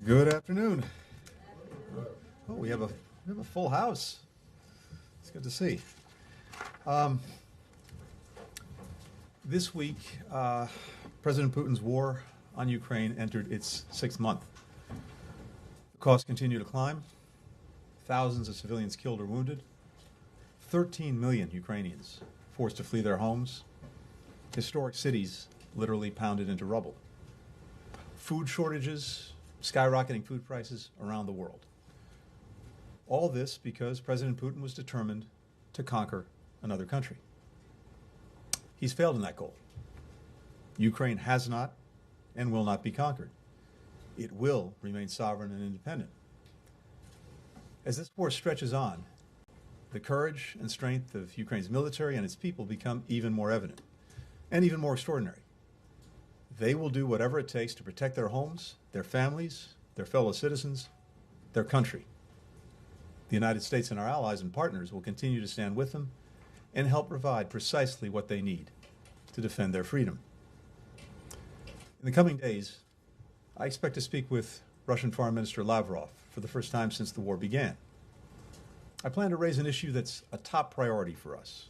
Good afternoon. Oh, we have a full house. It's good to see. This week, President Putin's war on Ukraine entered its 6th month. The costs continue to climb. Thousands of civilians killed or wounded. 13 million Ukrainians forced to flee their homes. Historic cities literally pounded into rubble. Food shortages, skyrocketing food prices around the world. All this because President Putin was determined to conquer another country. He's failed in that goal. Ukraine has not and will not be conquered. It will remain sovereign and independent. As this war stretches on, the courage and strength of Ukraine's military and its people become even more evident and even more extraordinary. They will do whatever it takes to protect their homes, their families, their fellow citizens, their country. The United States and our allies and partners will continue to stand with them and help provide precisely what they need to defend their freedom. In the coming days, I expect to speak with Russian Foreign Minister Lavrov for the first time since the war began. I plan to raise an issue that's a top priority for us: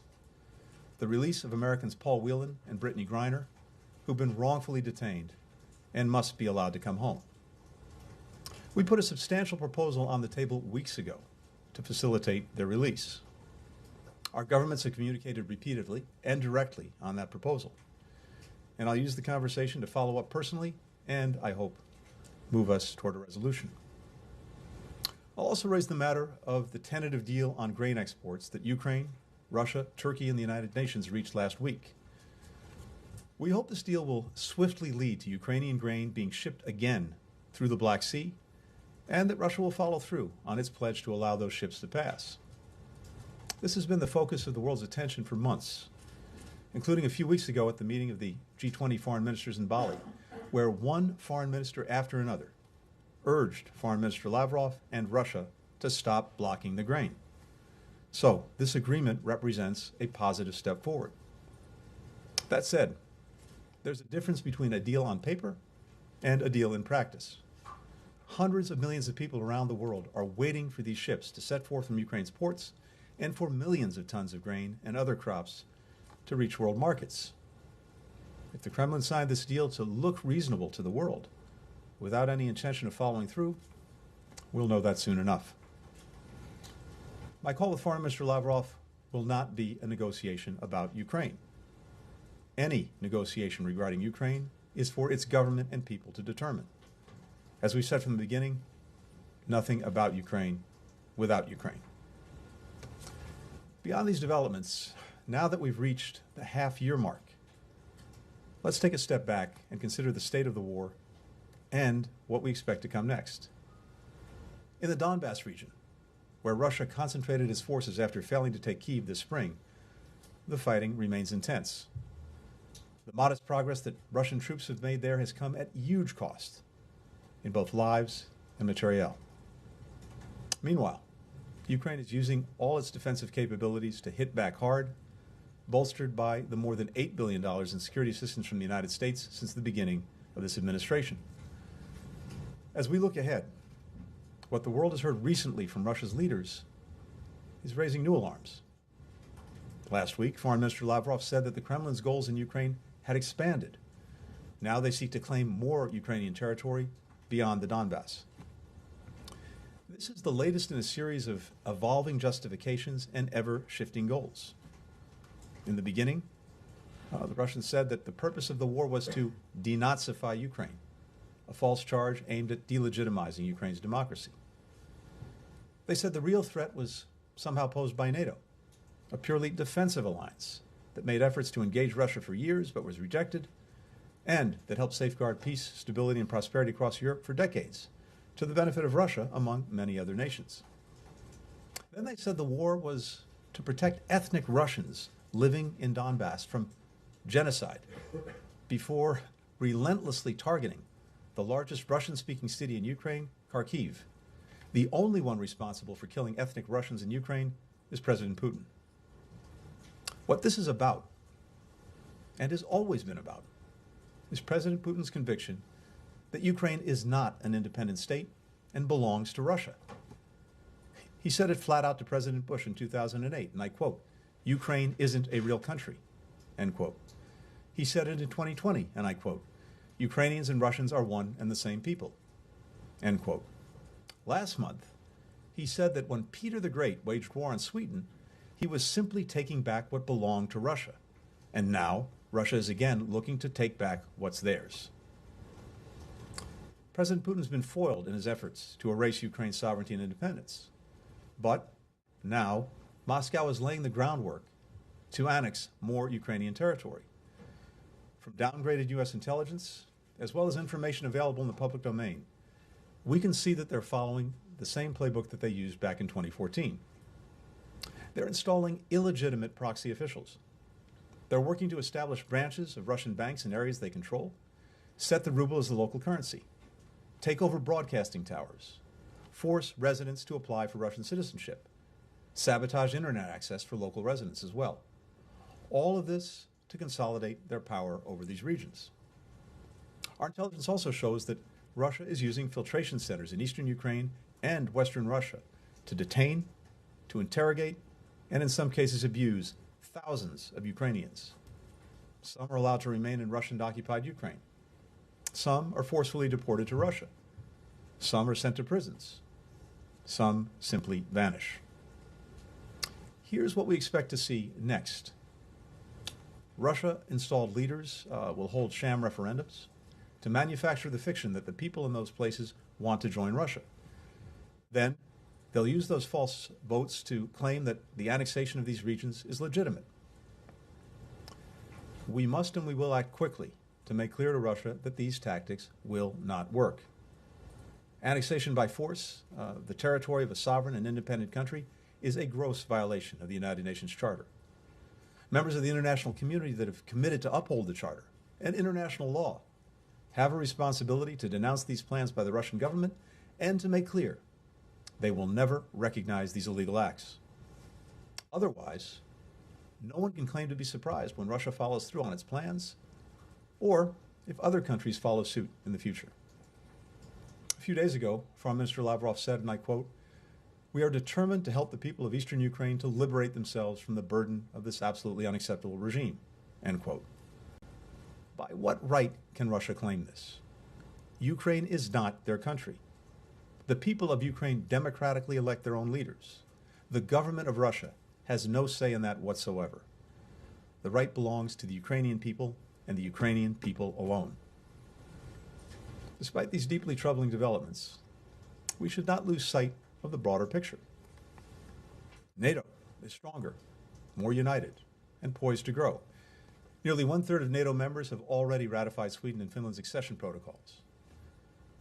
the release of Americans Paul Whelan and Brittany Griner, who've been wrongfully detained and must be allowed to come home. We put a substantial proposal on the table weeks ago to facilitate their release. Our governments have communicated repeatedly and directly on that proposal. And I'll use the conversation to follow up personally and, I hope, move us toward a resolution. I'll also raise the matter of the tentative deal on grain exports that Ukraine, Russia, Turkey, and the United Nations reached last week. We hope this deal will swiftly lead to Ukrainian grain being shipped again through the Black Sea, and that Russia will follow through on its pledge to allow those ships to pass. This has been the focus of the world's attention for months, including a few weeks ago at the meeting of the G20 foreign ministers in Bali, where one foreign minister after another urged Foreign Minister Lavrov and Russia to stop blocking the grain. So this agreement represents a positive step forward. That said, there's a difference between a deal on paper and a deal in practice. Hundreds of millions of people around the world are waiting for these ships to set forth from Ukraine's ports and for millions of tons of grain and other crops to reach world markets. If the Kremlin signed this deal to look reasonable to the world, without any intention of following through, we'll know that soon enough. My call with Foreign Minister Lavrov will not be a negotiation about Ukraine. Any negotiation regarding Ukraine is for its government and people to determine. As we said from the beginning, nothing about Ukraine without Ukraine. Beyond these developments, now that we've reached the half-year mark, let's take a step back and consider the state of the war and what we expect to come next. In the Donbass region, where Russia concentrated its forces after failing to take Kyiv this spring, the fighting remains intense. The modest progress that Russian troops have made there has come at huge cost in both lives and materiel. Meanwhile, Ukraine is using all its defensive capabilities to hit back hard, bolstered by the more than $8 billion in security assistance from the United States since the beginning of this administration. As we look ahead, what the world has heard recently from Russia's leaders is raising new alarms. Last week, Foreign Minister Lavrov said that the Kremlin's goals in Ukraine had expanded. Now they seek to claim more Ukrainian territory beyond the Donbass. This is the latest in a series of evolving justifications and ever-shifting goals. In the beginning, the Russians said that the purpose of the war was to denazify Ukraine, a false charge aimed at delegitimizing Ukraine's democracy. They said the real threat was somehow posed by NATO, a purely defensive alliance that made efforts to engage Russia for years but was rejected, and that helped safeguard peace, stability, and prosperity across Europe for decades, to the benefit of Russia, among many other nations. Then they said the war was to protect ethnic Russians living in Donbass from genocide, before relentlessly targeting the largest Russian-speaking city in Ukraine, Kharkiv. The only one responsible for killing ethnic Russians in Ukraine is President Putin. What this is about, and has always been about, is President Putin's conviction that Ukraine is not an independent state and belongs to Russia. He said it flat out to President Bush in 2008, and I quote, "Ukraine isn't a real country," end quote. He said it in 2020, and I quote, "Ukrainians and Russians are one and the same people," end quote. Last month, he said that when Peter the Great waged war on Sweden, he was simply taking back what belonged to Russia. And now, Russia is again looking to take back what's theirs. President Putin has been foiled in his efforts to erase Ukraine's sovereignty and independence. But now, Moscow is laying the groundwork to annex more Ukrainian territory. From downgraded U.S. intelligence, as well as information available in the public domain, we can see that they're following the same playbook that they used back in 2014. They're installing illegitimate proxy officials. They're working to establish branches of Russian banks in areas they control, set the ruble as the local currency, take over broadcasting towers, force residents to apply for Russian citizenship, sabotage internet access for local residents as well. All of this to consolidate their power over these regions. Our intelligence also shows that Russia is using filtration centers in eastern Ukraine and western Russia to detain, to interrogate, and in some cases abuse thousands of Ukrainians. Some are allowed to remain in Russian-occupied Ukraine. Some are forcefully deported to Russia. Some are sent to prisons. Some simply vanish. Here's what we expect to see next. Russia-installed leaders will hold sham referendums to manufacture the fiction that the people in those places want to join Russia. Then, they'll use those false votes to claim that the annexation of these regions is legitimate. We must and we will act quickly to make clear to Russia that these tactics will not work. Annexation by force, the territory of a sovereign and independent country, is a gross violation of the United Nations Charter. Members of the international community that have committed to uphold the Charter and international law have a responsibility to denounce these plans by the Russian government and to make clear they will never recognize these illegal acts. Otherwise, no one can claim to be surprised when Russia follows through on its plans, or if other countries follow suit in the future. A few days ago, Foreign Minister Lavrov said, and I quote, "We are determined to help the people of eastern Ukraine to liberate themselves from the burden of this absolutely unacceptable regime," end quote. By what right can Russia claim this? Ukraine is not their country. The people of Ukraine democratically elect their own leaders. The government of Russia has no say in that whatsoever. The right belongs to the Ukrainian people and the Ukrainian people alone. Despite these deeply troubling developments, we should not lose sight of the broader picture. NATO is stronger, more united, and poised to grow. Nearly 1/3 of NATO members have already ratified Sweden and Finland's accession protocols.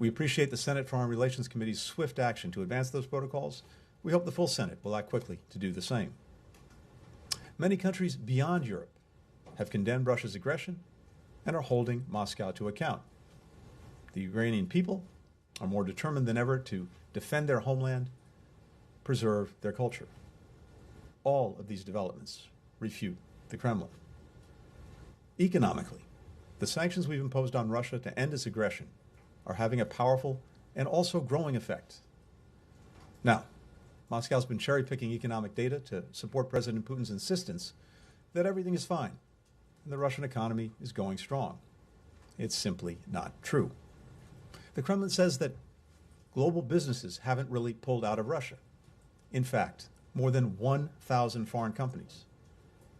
We appreciate the Senate Foreign Relations Committee's swift action to advance those protocols. We hope the full Senate will act quickly to do the same. Many countries beyond Europe have condemned Russia's aggression and are holding Moscow to account. The Ukrainian people are more determined than ever to defend their homeland, preserve their culture. All of these developments refute the Kremlin. Economically, the sanctions we've imposed on Russia to end its aggression are having a powerful and also growing effect. Now, Moscow's been cherry-picking economic data to support President Putin's insistence that everything is fine and the Russian economy is going strong. It's simply not true. The Kremlin says that global businesses haven't really pulled out of Russia. In fact, more than 1,000 foreign companies,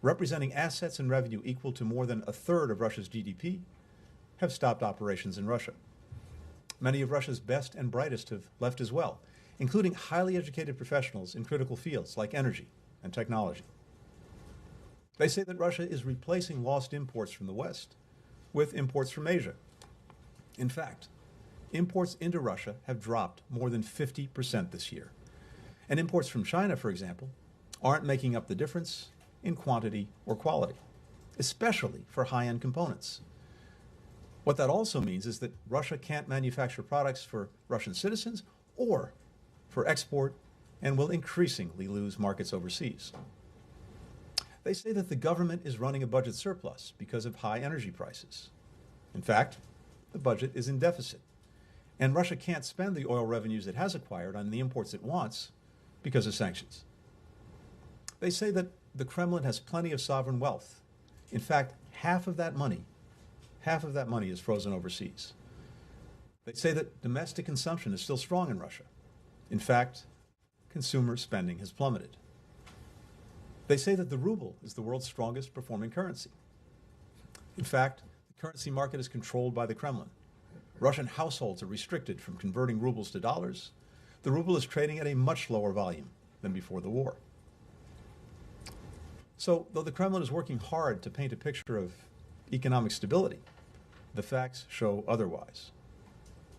representing assets and revenue equal to more than 1/3 of Russia's GDP, have stopped operations in Russia. Many of Russia's best and brightest have left as well, including highly educated professionals in critical fields like energy and technology. They say that Russia is replacing lost imports from the West with imports from Asia. In fact, imports into Russia have dropped more than 50% this year. And imports from China, for example, aren't making up the difference in quantity or quality, especially for high-end components. What that also means is that Russia can't manufacture products for Russian citizens or for export and will increasingly lose markets overseas. They say that the government is running a budget surplus because of high energy prices. In fact, the budget is in deficit, and Russia can't spend the oil revenues it has acquired on the imports it wants because of sanctions. They say that the Kremlin has plenty of sovereign wealth. In fact, half of that money is frozen overseas. They say that domestic consumption is still strong in Russia. In fact, consumer spending has plummeted. They say that the ruble is the world's strongest performing currency. In fact, the currency market is controlled by the Kremlin. Russian households are restricted from converting rubles to dollars. The ruble is trading at a much lower volume than before the war. So, though the Kremlin is working hard to paint a picture of economic stability, the facts show otherwise.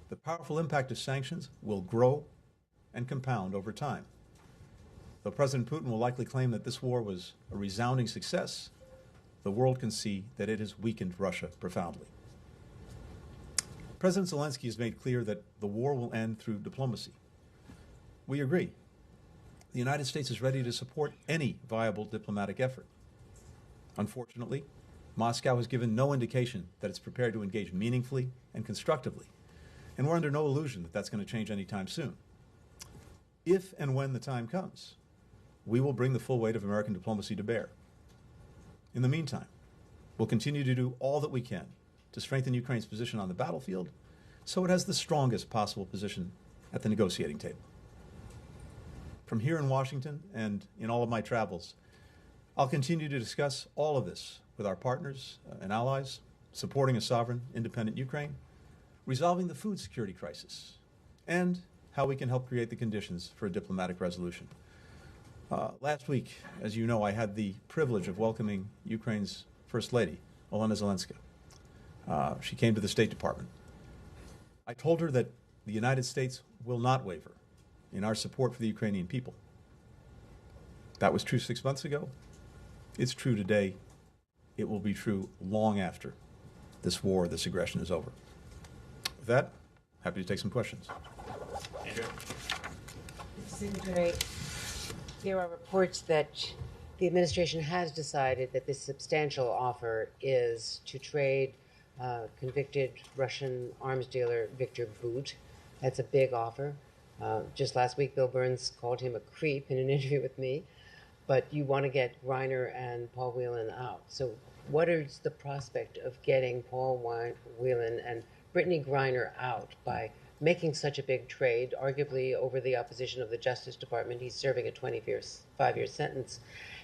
The powerful impact of sanctions will grow and compound over time. Though President Putin will likely claim that this war was a resounding success, the world can see that it has weakened Russia profoundly. President Zelensky has made clear that the war will end through diplomacy. We agree. The United States is ready to support any viable diplomatic effort. Unfortunately, Moscow has given no indication that it's prepared to engage meaningfully and constructively, and we're under no illusion that that's going to change anytime soon. If and when the time comes, we will bring the full weight of American diplomacy to bear. In the meantime, we'll continue to do all that we can to strengthen Ukraine's position on the battlefield so it has the strongest possible position at the negotiating table. From here in Washington and in all of my travels, I'll continue to discuss all of this with our partners and allies, supporting a sovereign, independent Ukraine, resolving the food security crisis, and how we can help create the conditions for a diplomatic resolution. Last week, as you know, I had the privilege of welcoming Ukraine's First Lady, Olena Zelenska. She came to the State Department. I told her that the United States will not waver in our support for the Ukrainian people. That was true 6 months ago. It's true today. It will be true long after this war, this aggression is over. With that, happy to take some questions. Andrew? Secretary, there are reports that the administration has decided that this substantial offer is to trade convicted Russian arms dealer Viktor Bout. That's a big offer. Just last week, Bill Burns called him a creep in an interview with me. But you want to get Reiner and Paul Whelan out. So what is the prospect of getting Paul Whelan and Brittany Griner out by making such a big trade, arguably over the opposition of the Justice Department? He's serving a 25-year sentence.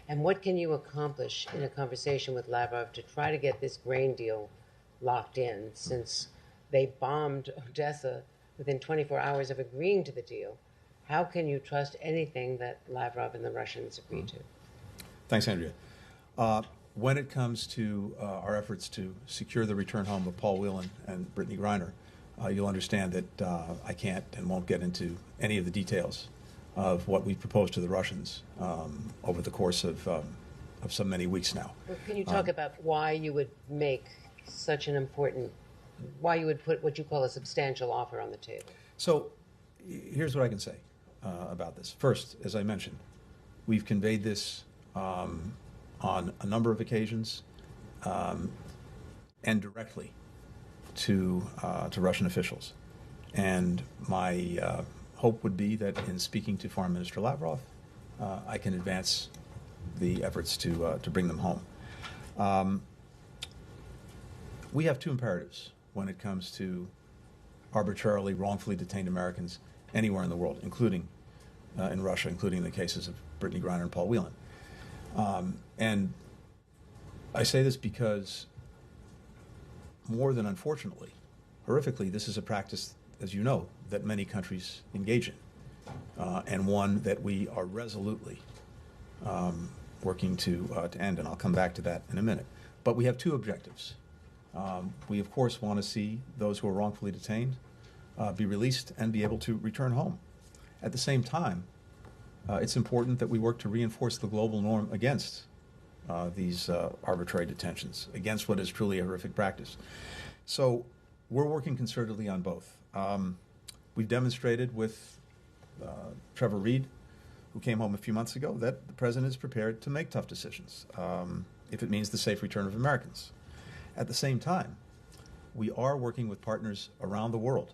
And what can you accomplish in a conversation with Lavrov to try to get this grain deal locked in, since they bombed Odessa within 24 hours of agreeing to the deal? How can you trust anything that Lavrov and the Russians agree to? Thanks, Andrea. When it comes to our efforts to secure the return home of Paul Whelan and Brittany Griner, you'll understand that I can't and won't get into any of the details of what we proposed to the Russians over the course of so many weeks now. Well, can you talk about why you would make such an important, why you would put what you call a substantial offer on the table? So here's what I can say about this. First, as I mentioned, we've conveyed this on a number of occasions and directly to Russian officials. And my hope would be that in speaking to Foreign Minister Lavrov, I can advance the efforts to bring them home. We have two imperatives when it comes to arbitrarily, wrongfully detained Americans anywhere in the world, including in Russia, including the cases of Brittany Griner and Paul Whelan. And I say this because, more than unfortunately, horrifically, this is a practice, as you know, that many countries engage in, and one that we are resolutely working to end, and I'll come back to that in a minute. But we have two objectives. We, of course, want to see those who are wrongfully detained be released and be able to return home. At the same time, it's important that we work to reinforce the global norm against these arbitrary detentions, against what is truly a horrific practice. So we're working concertedly on both. We've demonstrated with Trevor Reed, who came home a few months ago, that the president is prepared to make tough decisions if it means the safe return of Americans. At the same time, we are working with partners around the world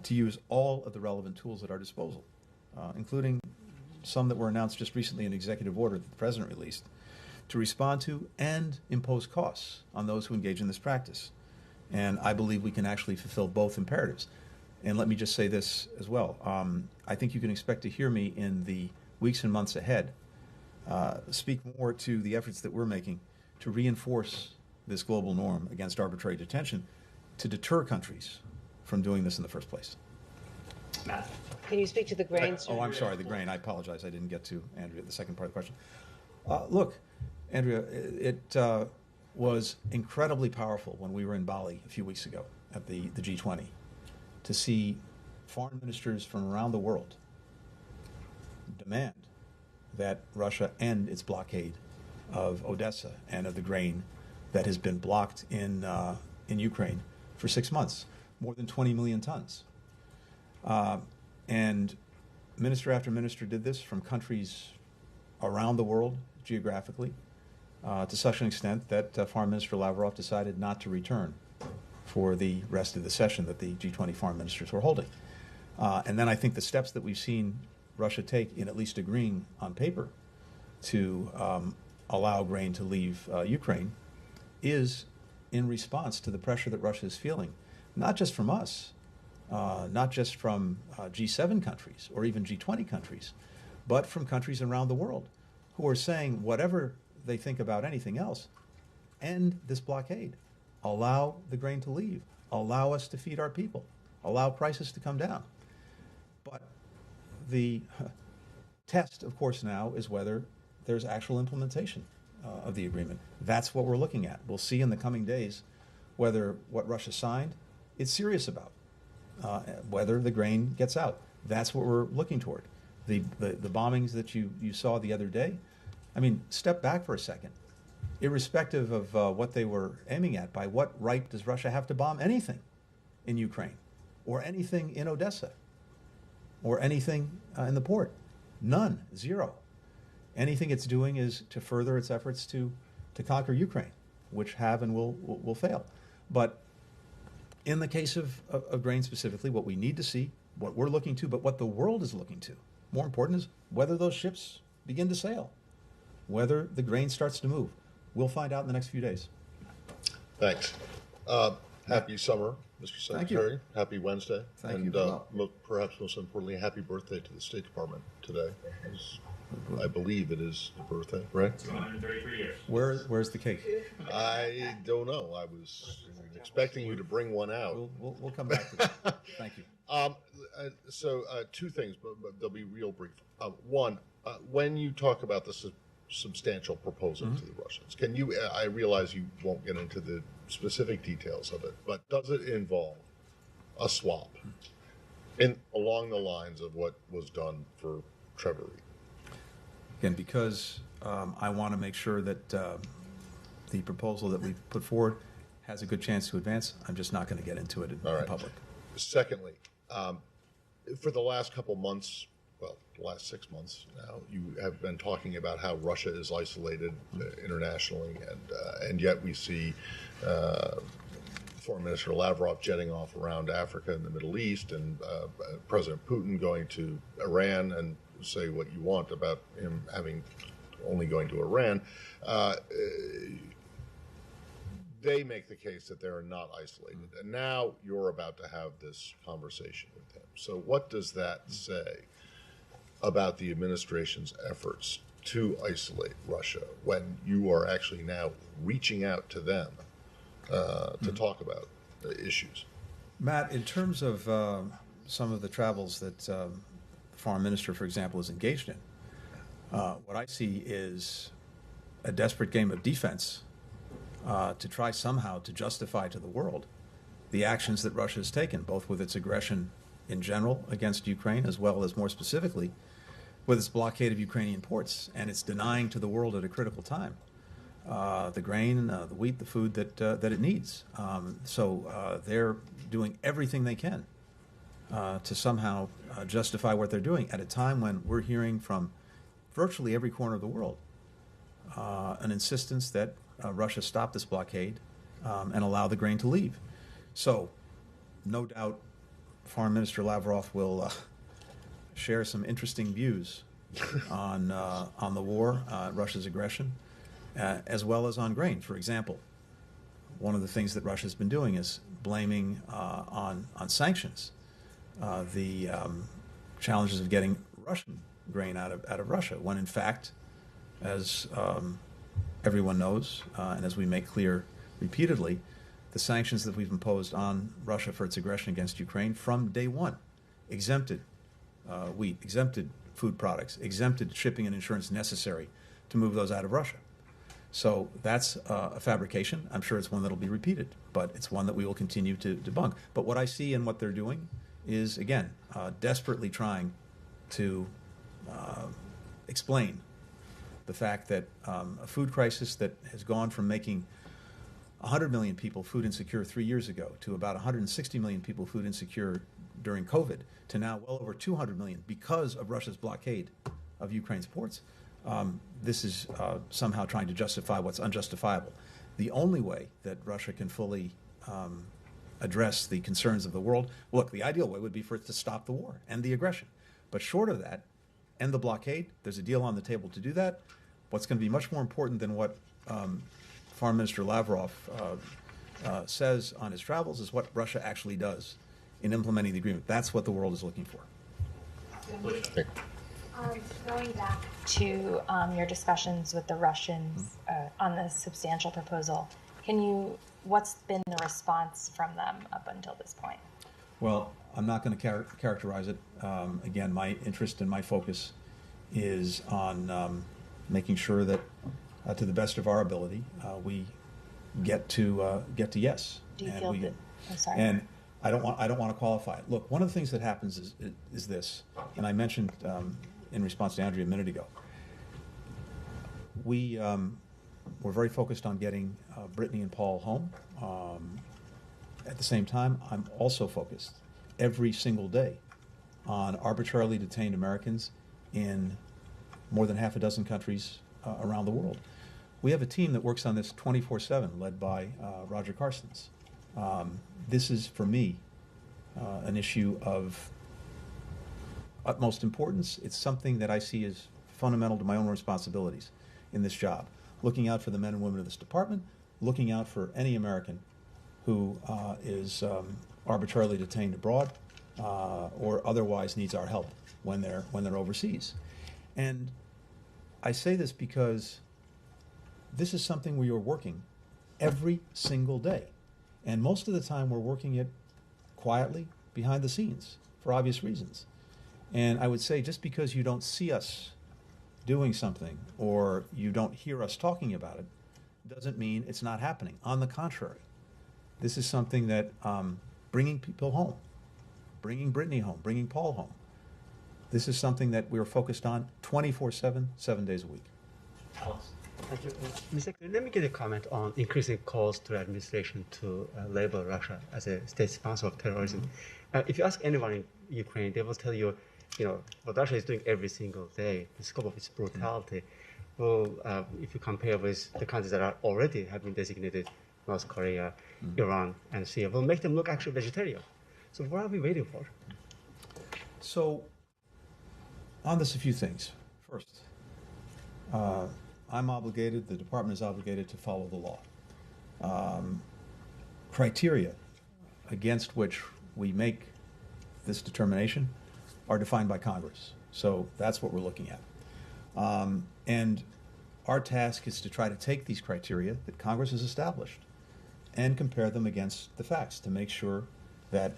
to use all of the relevant tools at our disposal, including some that were announced just recently in an executive order that the president released, to respond to and impose costs on those who engage in this practice. And I believe we can actually fulfill both imperatives. And let me just say this as well. I think you can expect to hear me in the weeks and months ahead speak more to the efforts that we're making to reinforce this global norm against arbitrary detention to deter countries from doing this in the first place. Matt. Can you speak to the grain? Oh, I'm sorry, the grain. I apologize. I didn't get to, Andrea, the second part of the question. Look, Andrea, it was incredibly powerful when we were in Bali a few weeks ago at the G20 to see foreign ministers from around the world demand that Russia end its blockade of Odessa and of the grain that has been blocked in Ukraine for 6 months, more than 20 million tons. And minister after minister did this from countries around the world geographically to such an extent that Foreign Minister Lavrov decided not to return for the rest of the session that the G20 foreign ministers were holding. And then I think the steps that we've seen Russia take in at least agreeing on paper to allow grain to leave Ukraine is in response to the pressure that Russia is feeling, not just from us, not just from G7 countries or even G20 countries, but from countries around the world who are saying whatever they think about anything else, end this blockade, allow the grain to leave, allow us to feed our people, allow prices to come down. But the test, of course, now is whether there's actual implementation of the agreement. That's what we're looking at. We'll see in the coming days whether what Russia signed it's serious about, whether the grain gets out. That's what we're looking toward. The bombings that you saw the other day, I mean, step back for a second. Irrespective of what they were aiming at, by what right does Russia have to bomb anything in Ukraine or anything in Odessa or anything in the port? None, zero. Anything it's doing is to further its efforts to conquer Ukraine, which have and will fail. But in the case of grain specifically, what we need to see, what we're looking to, but what the world is looking to, more important is whether those ships begin to sail, whether the grain starts to move. We'll find out in the next few days. Thanks. Happy summer, Mr. Thank you. Secretary. Happy Wednesday. Thank and, you. perhaps most importantly, happy birthday to the State Department today. I believe it is the birthday, right? 133 years. Where's the cake? I don't know. I was expecting you to bring one out. We'll come back to that. Thank you. So two things, but they'll be real brief. One, when you talk about this substantial proposal to the Russians, can you? I realize you won't get into the specific details of it, but does it involve a swap along the lines of what was done for Trevor Reed? Again, because I want to make sure that the proposal that we put forward has a good chance to advance, I'm just not going to get into it in public. Secondly, for the last couple months, well, the last 6 months now, you have been talking about how Russia is isolated internationally, and yet we see Foreign Minister Lavrov jetting off around Africa and the Middle East, and President Putin going to Iran, and say what you want about him only going to Iran. They make the case that they're not isolated, and now you're about to have this conversation with him. So what does that say about the administration's efforts to isolate Russia when you are actually now reaching out to them to talk about issues? Matt, in terms of some of the travels that the foreign minister, for example, is engaged in, what I see is a desperate game of defense to try somehow to justify to the world the actions that Russia has taken, both with its aggression in general against Ukraine, as well as more specifically with its blockade of Ukrainian ports, and its denying to the world at a critical time the grain, the wheat, the food that it needs. So they're doing everything they can to somehow justify what they're doing at a time when we're hearing from virtually every corner of the world an insistence that Russia stop this blockade and allow the grain to leave. So, no doubt, Foreign Minister Lavrov will share some interesting views on the war, Russia's aggression, as well as on grain. For example, one of the things that Russia's been doing is blaming on sanctions the challenges of getting Russian grain out of Russia, when in fact, as everyone knows, and as we make clear repeatedly, the sanctions that we've imposed on Russia for its aggression against Ukraine from day one exempted wheat, exempted food products, exempted shipping and insurance necessary to move those out of Russia. So that's a fabrication. I'm sure it's one that will be repeated, but it's one that we will continue to debunk. But what I see in what they're doing is, again, desperately trying to explain the fact that a food crisis that has gone from making 100 million people food insecure 3 years ago to about 160 million people food insecure during COVID to now well over 200 million because of Russia's blockade of Ukraine's ports. This is somehow trying to justify what's unjustifiable. The only way that Russia can fully address the concerns of the world, look, the ideal way would be for it to stop the war and the aggression. But short of that, end the blockade. There's a deal on the table to do that. What's going to be much more important than what Foreign Minister Lavrov says on his travels is what Russia actually does in implementing the agreement. That's what the world is looking for. Going back to your discussions with the Russians on the substantial proposal, what's been the response from them up until this point? Well, I'm not going to characterize it. Again, my interest and my focus is on making sure that, to the best of our ability, we get to yes. Do you feel that? I'm sorry. And I don't want to qualify it. Look, one of the things that happens is this, and I mentioned in response to Andrea a minute ago. We're very focused on getting Brittany and Paul home. At the same time, I'm also focused every single day on arbitrarily detained Americans in more than half a dozen countries around the world. We have a team that works on this 24/7, led by Roger Carstens. This is, for me, an issue of utmost importance. It's something that I see as fundamental to my own responsibilities in this job. Looking out for the men and women of this department, looking out for any American who is arbitrarily detained abroad or otherwise needs our help when they're overseas. And I say this because this is something we are working every single day. And most of the time we're working it quietly behind the scenes for obvious reasons. And I would say just because you don't see us doing something or you don't hear us talking about it doesn't mean it's not happening. On the contrary, this is something that bringing people home, bringing Brittany home, bringing Paul home, this is something that we're focused on 24/7, 7 days a week. Alex. Thank you. Mr. Secretary, let me get a comment on increasing calls to the administration to label Russia as a state sponsor of terrorism. If you ask anyone in Ukraine, they will tell you, what Russia is doing every single day, the scope of its brutality. Well, if you compare with the countries that are already have been designated, North Korea, Iran, and Syria, will make them look actually vegetarian. So what are we waiting for? So, on this, a few things. First, I'm obligated, the department is obligated to follow the law. Criteria against which we make this determination are defined by Congress. So that's what we're looking at. And our task is to try to take these criteria that Congress has established and compare them against the facts to make sure that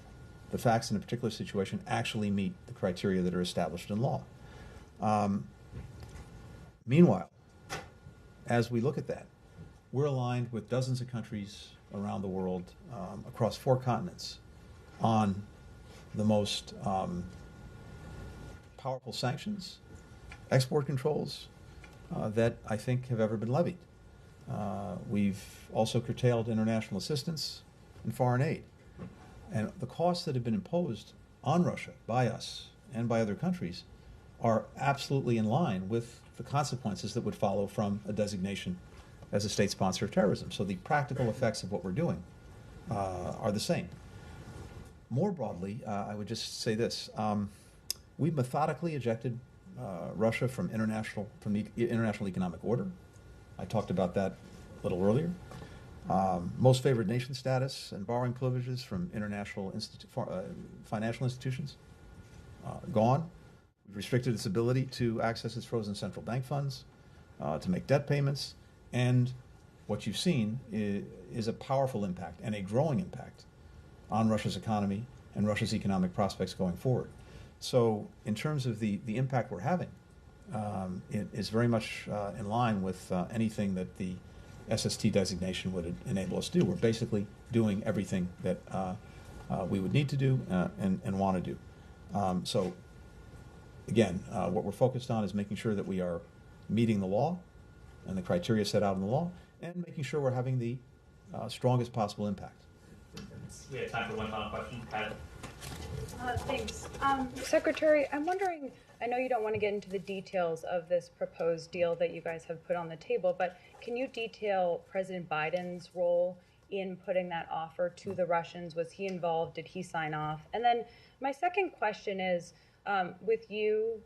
the facts in a particular situation actually meet the criteria that are established in law. Meanwhile, as we look at that, we're aligned with dozens of countries around the world, across 4 continents, on the most powerful sanctions, export controls that I think have ever been levied. We've also curtailed international assistance and foreign aid. And the costs that have been imposed on Russia by us and by other countries are absolutely in line with the consequences that would follow from a designation as a state sponsor of terrorism. So the practical effects of what we're doing are the same. More broadly, I would just say this. We've methodically ejected Russia from the international economic order. I talked about that a little earlier. Most favored nation status and borrowing privileges from international financial institutions, gone. We've restricted its ability to access its frozen central bank funds, to make debt payments, and what you've seen is a powerful impact and a growing impact on Russia's economy and Russia's economic prospects going forward. So in terms of the impact we're having, it is very much in line with anything that the SST designation would enable us to do. We're basically doing everything that we would need to do and want to do. So again, what we're focused on is making sure that we are meeting the law and the criteria set out in the law, and making sure we're having the strongest possible impact. We have time for one final question. Pat? Thanks. Secretary, I'm wondering, I know you don't want to get into the details of this proposed deal that you guys have put on the table, but can you detail President Biden's role in putting that offer to the Russians? Was he involved? Did he sign off? And then my second question is, with you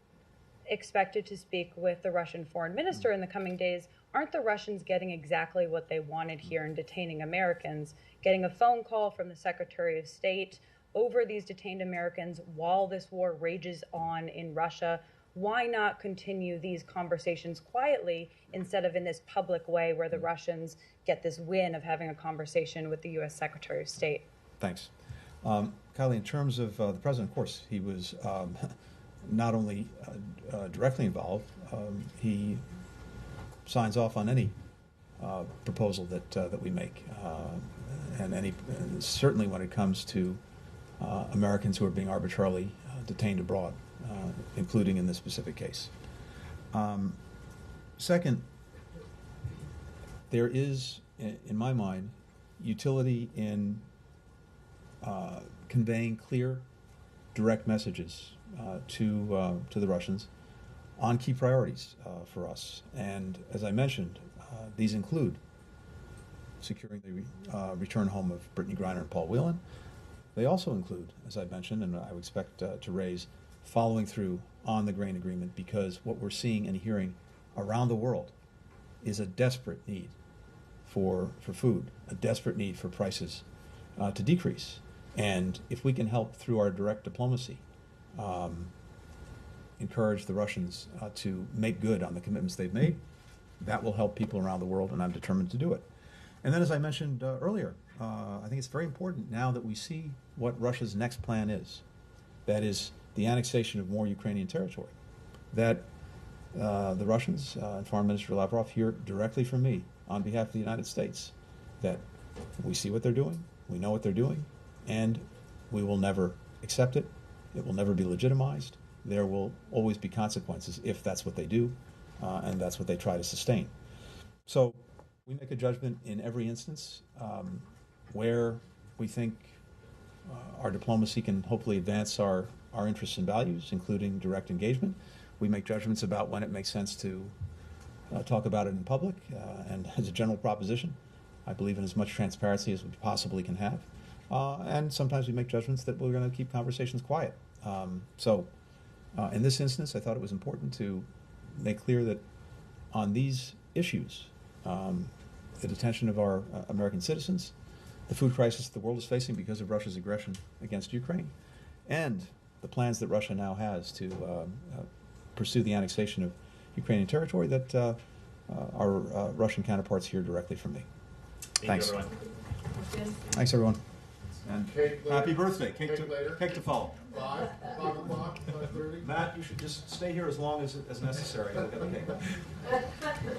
expected to speak with the Russian foreign minister in the coming days, aren't the Russians getting exactly what they wanted here in detaining Americans, getting a phone call from the Secretary of State over these detained Americans while this war rages on in Russia? Why not continue these conversations quietly instead of in this public way where the Russians get this win of having a conversation with the U.S. Secretary of State? Thanks. Kylie, in terms of the president, of course, he was not only directly involved, he signs off on any proposal that we make, and certainly when it comes to Americans who are being arbitrarily detained abroad, including in this specific case. Second, there is, in my mind, utility in conveying clear, direct messages to the Russians on key priorities for us. And as I mentioned, these include securing the return home of Brittany Griner and Paul Whelan. They also include, as I mentioned, and I would expect to raise, following through on the grain agreement, because what we're seeing and hearing around the world is a desperate need for food, a desperate need for prices to decrease. And if we can help through our direct diplomacy encourage the Russians to make good on the commitments they've made, that will help people around the world, and I'm determined to do it. And then, as I mentioned earlier, I think it's very important now that we see what Russia's next plan is. That is the annexation of more Ukrainian territory. That the Russians and Foreign Minister Lavrov hear directly from me on behalf of the United States that we see what they're doing, we know what they're doing, and we will never accept it. It will never be legitimized. There will always be consequences if that's what they do, and that's what they try to sustain. So we make a judgment in every instance where we think our diplomacy can hopefully advance our interests and values, including direct engagement. We make judgments about when it makes sense to talk about it in public, and as a general proposition, I believe in as much transparency as we possibly can have. And sometimes we make judgments that we're going to keep conversations quiet. So in this instance, I thought it was important to make clear that on these issues, the detention of our American citizens, the food crisis the world is facing because of Russia's aggression against Ukraine, and the plans that Russia now has to pursue the annexation of Ukrainian territory, that our Russian counterparts hear directly from me. Thanks. Thank you, everyone. Thanks, everyone. And Cake later. happy birthday. Cake later. Cake to follow. 5 o'clock, 5:30. Matt, you should just stay here as long as necessary. We'll get the cake.